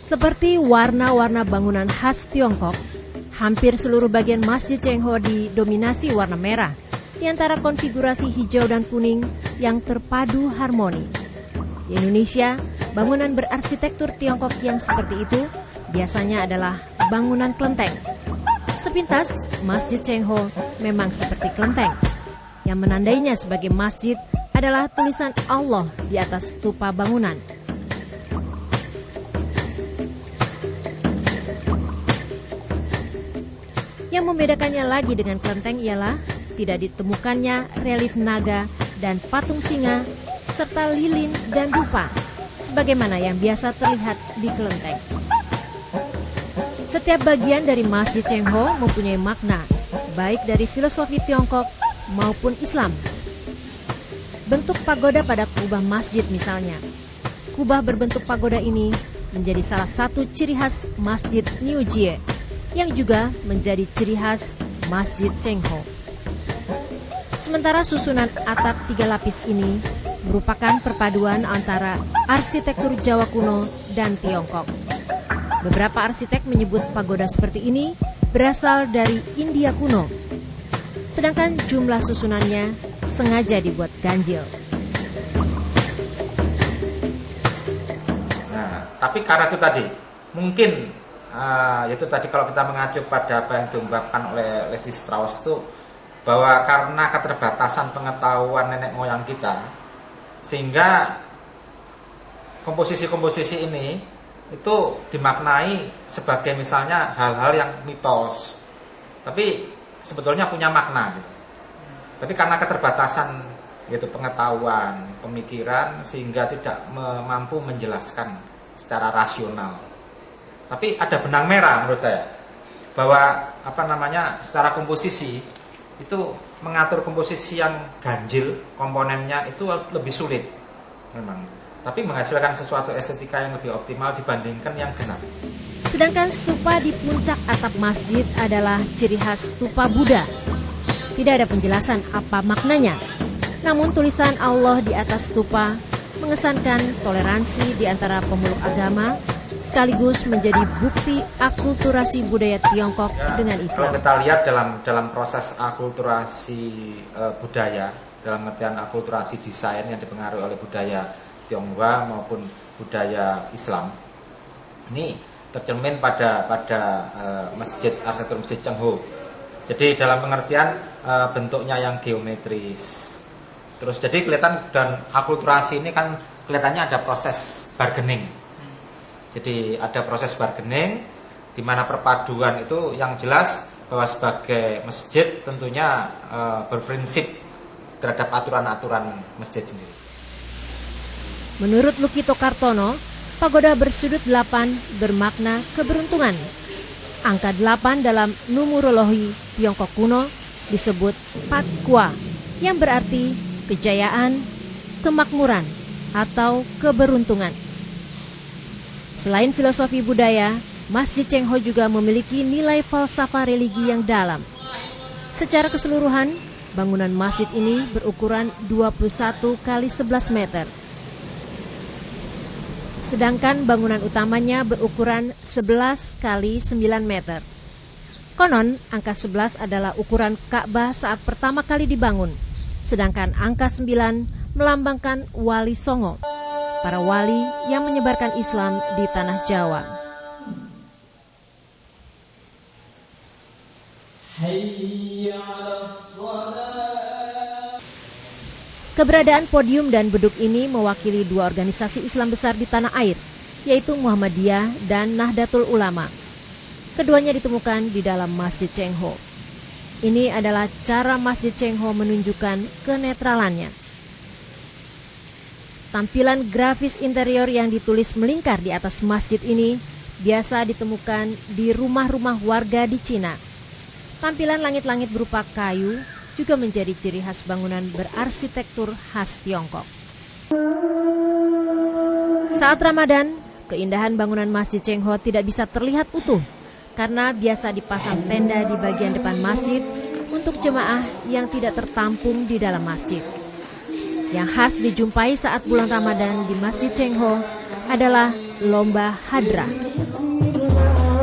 Seperti warna-warna bangunan khas Tiongkok, hampir seluruh bagian Masjid Cheng-ho didominasi warna merah, di antara konfigurasi hijau dan kuning yang terpadu harmoni. Di Indonesia, bangunan berarsitektur Tiongkok yang seperti itu biasanya adalah bangunan kelenteng. Sepintas, Masjid Cheng-ho memang seperti kelenteng. Yang menandainya sebagai masjid adalah tulisan Allah di atas stupa bangunan. Yang membedakannya lagi dengan kelenteng ialah tidak ditemukannya relief naga dan patung singa serta lilin dan dupa sebagaimana yang biasa terlihat di kelenteng. Setiap bagian dari Masjid Cheng-ho mempunyai makna baik dari filosofi Tiongkok maupun Islam. Bentuk pagoda pada kubah masjid misalnya. Kubah berbentuk pagoda ini menjadi salah satu ciri khas Masjid New Jie yang juga menjadi ciri khas Masjid Cheng-ho. Sementara susunan atap 3 lapis ini merupakan perpaduan antara arsitektur Jawa kuno dan Tiongkok. Beberapa arsitek menyebut pagoda seperti ini berasal dari India kuno, sedangkan jumlah susunannya sengaja dibuat ganjil. Nah, tapi karena itu tadi, mungkin itu tadi kalau kita mengacu pada apa yang diungkapkan oleh Levi Strauss itu, bahwa karena keterbatasan pengetahuan nenek moyang kita, sehingga komposisi-komposisi ini itu dimaknai sebagai misalnya hal-hal yang mitos, tapi sebetulnya punya makna gitu. Tapi karena keterbatasan gitu pengetahuan, pemikiran, sehingga tidak mampu menjelaskan secara rasional. Tapi ada benang merah menurut saya, bahwa secara komposisi itu mengatur komposisi yang ganjil komponennya itu lebih sulit memang, tapi menghasilkan sesuatu estetika yang lebih optimal dibandingkan yang genap. Sedangkan stupa di puncak atap masjid adalah ciri khas stupa Buddha. Tidak ada penjelasan apa maknanya, namun tulisan Allah di atas stupa mengesankan toleransi di antara pemeluk agama, sekaligus menjadi bukti akulturasi budaya Tiongkok dengan Islam. Kalau kita lihat dalam proses akulturasi budaya, dalam artian akulturasi desain yang dipengaruhi oleh budaya Tionghoa maupun budaya Islam, ini tercermin pada arsitektur Masjid Cheng-ho. Jadi dalam pengertian bentuknya yang geometris. Terus jadi kelihatan, dan akulturasi ini kan kelihatannya ada proses bargaining. Jadi ada proses bargaining di mana perpaduan itu yang jelas bahwa sebagai masjid tentunya berprinsip terhadap aturan-aturan masjid sendiri. Menurut Lukito Kartono, pagoda bersudut 8 bermakna keberuntungan. Angka 8 dalam numerologi Tiongkok kuno disebut Pat Kwa, yang berarti kejayaan, kemakmuran, atau keberuntungan. Selain filosofi budaya, Masjid Cheng-ho juga memiliki nilai falsafah religi yang dalam. Secara keseluruhan, bangunan masjid ini berukuran 21 kali 11 meter. Sedangkan bangunan utamanya berukuran 11 kali 9 meter. Konon, angka 11 adalah ukuran Ka'bah saat pertama kali dibangun, sedangkan angka 9 melambangkan Wali Songo, para wali yang menyebarkan Islam di tanah Jawa. Keberadaan podium dan beduk ini mewakili 2 organisasi Islam besar di tanah air, yaitu Muhammadiyah dan Nahdlatul Ulama. Keduanya ditemukan di dalam Masjid Cheng-ho. Ini adalah cara Masjid Cheng-ho menunjukkan kenetralannya. Tampilan grafis interior yang ditulis melingkar di atas masjid ini biasa ditemukan di rumah-rumah warga di Cina. Tampilan langit-langit berupa kayu juga menjadi ciri khas bangunan berarsitektur khas Tiongkok. Saat Ramadan, keindahan bangunan Masjid Cheng-ho tidak bisa terlihat utuh karena biasa dipasang tenda di bagian depan masjid untuk jemaah yang tidak tertampung di dalam masjid. Yang khas dijumpai saat bulan Ramadan di Masjid Cheng-ho adalah lomba hadrah. Bismillah,